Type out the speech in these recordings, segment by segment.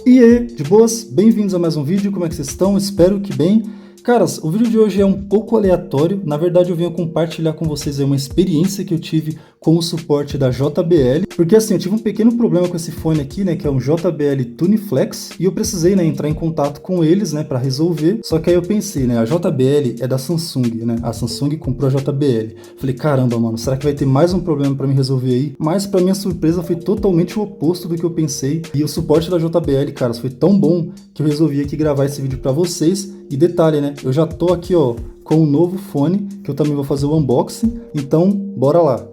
E aí, de boas? Bem-vindos a mais um vídeo, como é que vocês estão? Espero que bem. Caras, o vídeo de hoje é um pouco aleatório, na verdade eu venho compartilhar com vocês aí uma experiência que eu tive com o suporte da JBL, porque assim, eu tive um pequeno problema com esse fone aqui, né, que é um JBL Tuneflex, e eu precisei, né, entrar em contato com eles, né, para resolver, só que aí eu pensei, né, a JBL é da Samsung, né, a Samsung comprou a JBL. Falei, caramba, mano, será que vai ter mais um problema para me resolver aí? Mas para minha surpresa foi totalmente o oposto do que eu pensei, e o suporte da JBL, caras, foi tão bom que eu resolvi aqui gravar esse vídeo para vocês. E detalhe, né, eu já tô aqui, ó, com um novo fone, que eu também vou fazer o unboxing, então bora lá.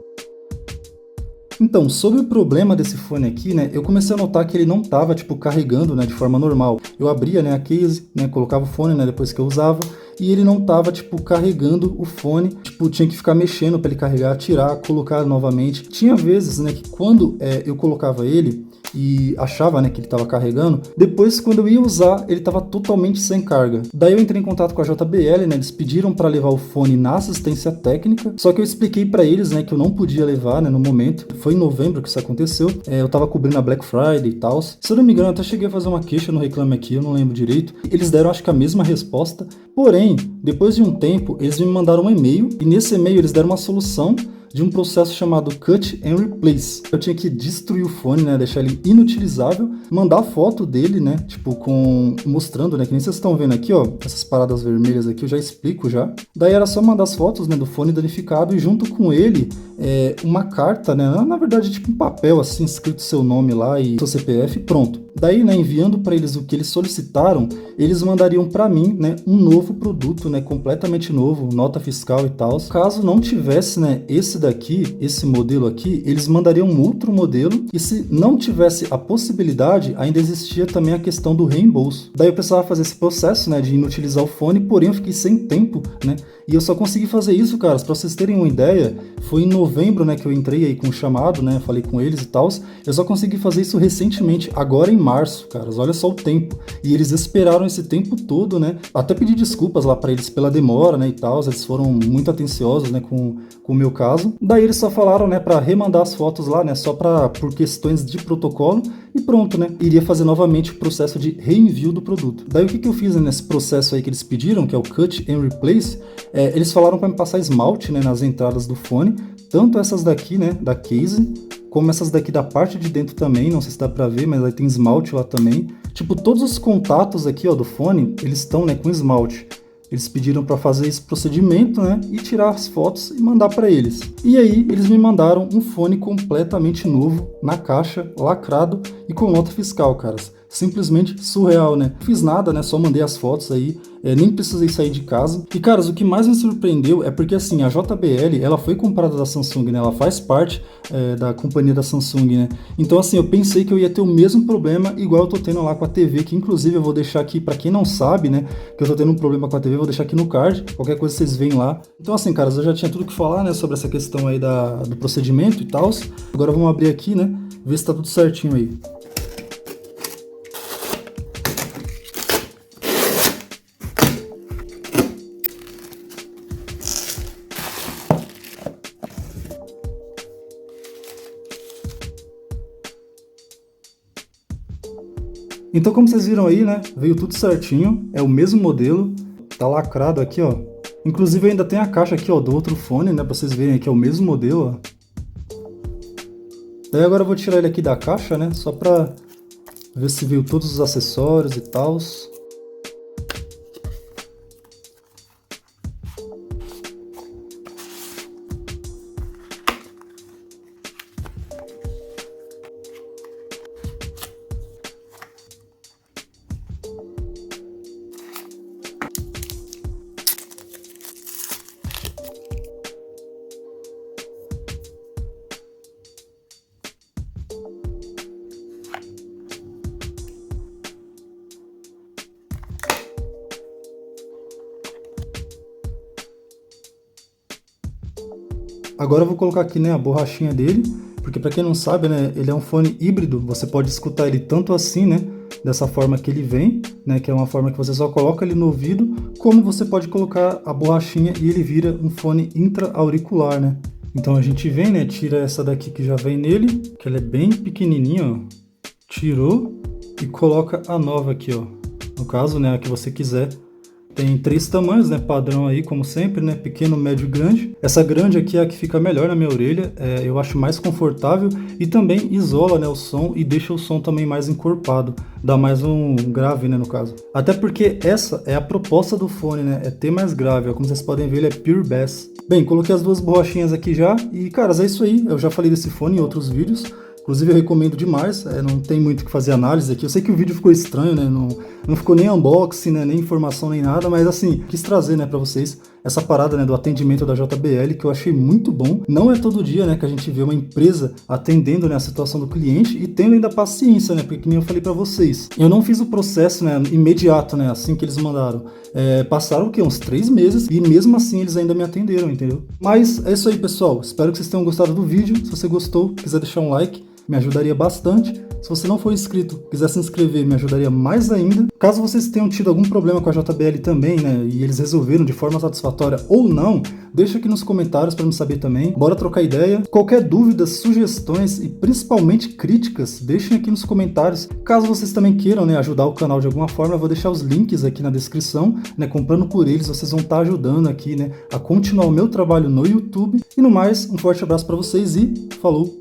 Então, sobre o problema desse fone aqui, né, eu comecei a notar que ele não tava, tipo, carregando, né, de forma normal. Eu abria, né, a case, né, colocava o fone, né, depois que eu usava, e ele não tava, tipo, carregando o fone, tipo, tinha que ficar mexendo para ele carregar, tirar, colocar novamente. Tinha vezes, né, que quando eu colocava ele e achava, né, que ele estava carregando, depois quando eu ia usar, ele estava totalmente sem carga. Daí eu entrei em contato com a JBL, né, eles pediram para levar o fone na assistência técnica, só que eu expliquei para eles, né, que eu não podia levar, né, no momento. Foi em novembro que isso aconteceu, eu tava cobrindo a Black Friday e tal. Se eu não me engano, eu até cheguei a fazer uma queixa no Reclame Aqui, eu não lembro direito. Eles deram, acho que a mesma resposta, porém, depois de um tempo, eles me mandaram um e-mail, e nesse e-mail eles deram uma solução de um processo chamado Cut and Replace. Eu tinha que destruir o fone, né, deixar ele inutilizável, mandar foto dele, né, tipo mostrando, né, que nem vocês estão vendo aqui, ó, essas paradas vermelhas aqui, eu já explico já. Daí era só mandar as fotos, né, do fone danificado e junto com ele uma carta, né, na verdade tipo um papel assim, escrito seu nome lá e seu CPF, pronto. Daí, né, enviando para eles o que eles solicitaram, eles mandariam para mim, né, um novo produto, né, completamente novo, nota fiscal e tal. Caso não tivesse, né, esse modelo aqui, eles mandariam um outro modelo, e se não tivesse a possibilidade, ainda existia também a questão do reembolso. Daí eu precisava fazer esse processo, né, de inutilizar o fone, porém eu fiquei sem tempo, né, e eu só consegui fazer isso, caras, para vocês terem uma ideia, foi em novembro, né, que eu entrei aí com o chamado, né, falei com eles e tal, eu só consegui fazer isso recentemente, agora em março, caras, olha só o tempo, e eles esperaram esse tempo todo, né, até pedi desculpas lá para eles pela demora, né, e tal, eles foram muito atenciosos, né, com o meu caso. Daí eles só falaram, né, para remandar as fotos lá, né, só por questões de protocolo, e pronto, né, iria fazer novamente o processo de reenvio do produto. Daí o que eu fiz, né, nesse processo aí que eles pediram, que é o Cut and Replace, eles falaram para me passar esmalte, né, nas entradas do fone, tanto essas daqui, né, da case, como essas daqui da parte de dentro também, não sei se dá pra ver, mas aí tem esmalte lá também. Tipo, todos os contatos aqui, ó, do fone, eles estão, né, com esmalte. Eles pediram para fazer esse procedimento, né, e tirar as fotos e mandar para eles. E aí, eles me mandaram um fone completamente novo, na caixa, lacrado e com nota fiscal, caras. Simplesmente surreal, né? Não fiz nada, né? Só mandei as fotos aí, nem precisei sair de casa. E, caras, o que mais me surpreendeu é porque, assim, a JBL, ela foi comprada da Samsung, né? Ela faz parte da companhia da Samsung, né? Então, assim, eu pensei que eu ia ter o mesmo problema igual eu tô tendo lá com a TV, que inclusive eu vou deixar aqui, pra quem não sabe, né? Que eu tô tendo um problema com a TV, eu vou deixar aqui no card. Qualquer coisa vocês veem lá. Então, assim, caras, eu já tinha tudo que falar, né? Sobre essa questão aí do procedimento e tal. Agora vamos abrir aqui, né? Ver se tá tudo certinho aí. Então, como vocês viram aí, né, veio tudo certinho, é o mesmo modelo, tá lacrado aqui, ó. Inclusive ainda tem a caixa aqui, ó, do outro fone, né, pra vocês verem aqui, é o mesmo modelo, ó. Daí agora eu vou tirar ele aqui da caixa, né, só pra ver se veio todos os acessórios e tal. Agora eu vou colocar aqui, né, a borrachinha dele, porque para quem não sabe, né, ele é um fone híbrido, você pode escutar ele tanto assim, né, dessa forma que ele vem, né, que é uma forma que você só coloca ele no ouvido, como você pode colocar a borrachinha e ele vira um fone intra-auricular, né. Então a gente vem, né, tira essa daqui que já vem nele, que ela é bem pequenininha, ó, tirou, e coloca a nova aqui, ó. No caso, né, a que você quiser. Tem 3 tamanhos, né, padrão aí, como sempre, né, pequeno, médio e grande. Essa grande aqui é a que fica melhor na minha orelha, eu acho mais confortável e também isola, né, o som e deixa o som também mais encorpado, dá mais um grave, né, no caso. Até porque essa é a proposta do fone, né, é ter mais grave, ó, como vocês podem ver, ele é Pure Bass. Bem, coloquei as 2 borrachinhas aqui já e, caras, é isso aí, eu já falei desse fone em outros vídeos. Inclusive eu recomendo demais, não tem muito o que fazer análise aqui. Eu sei que o vídeo ficou estranho, né? Não ficou nem unboxing, né? Nem informação, nem nada, mas assim, quis trazer, né, pra vocês essa parada, né, do atendimento da JBL, que eu achei muito bom. Não é todo dia, né, que a gente vê uma empresa atendendo, né, a situação do cliente e tendo ainda paciência, né? Porque, como eu falei pra vocês, eu não fiz o processo, né, imediato, né, assim que eles mandaram. Passaram o quê? Uns 3 meses e mesmo assim eles ainda me atenderam, entendeu? Mas é isso aí, pessoal. Espero que vocês tenham gostado do vídeo. Se você gostou, quiser deixar um like, me ajudaria bastante. Se você não for inscrito, quiser se inscrever, me ajudaria mais ainda. Caso vocês tenham tido algum problema com a JBL também, né, e eles resolveram de forma satisfatória ou não, deixa aqui nos comentários para me saber também. Bora trocar ideia. Qualquer dúvida, sugestões e principalmente críticas, deixem aqui nos comentários. Caso vocês também queiram, né, ajudar o canal de alguma forma, eu vou deixar os links aqui na descrição, né, comprando por eles, vocês vão estar ajudando aqui, né, a continuar o meu trabalho no YouTube. E no mais, um forte abraço para vocês e falou!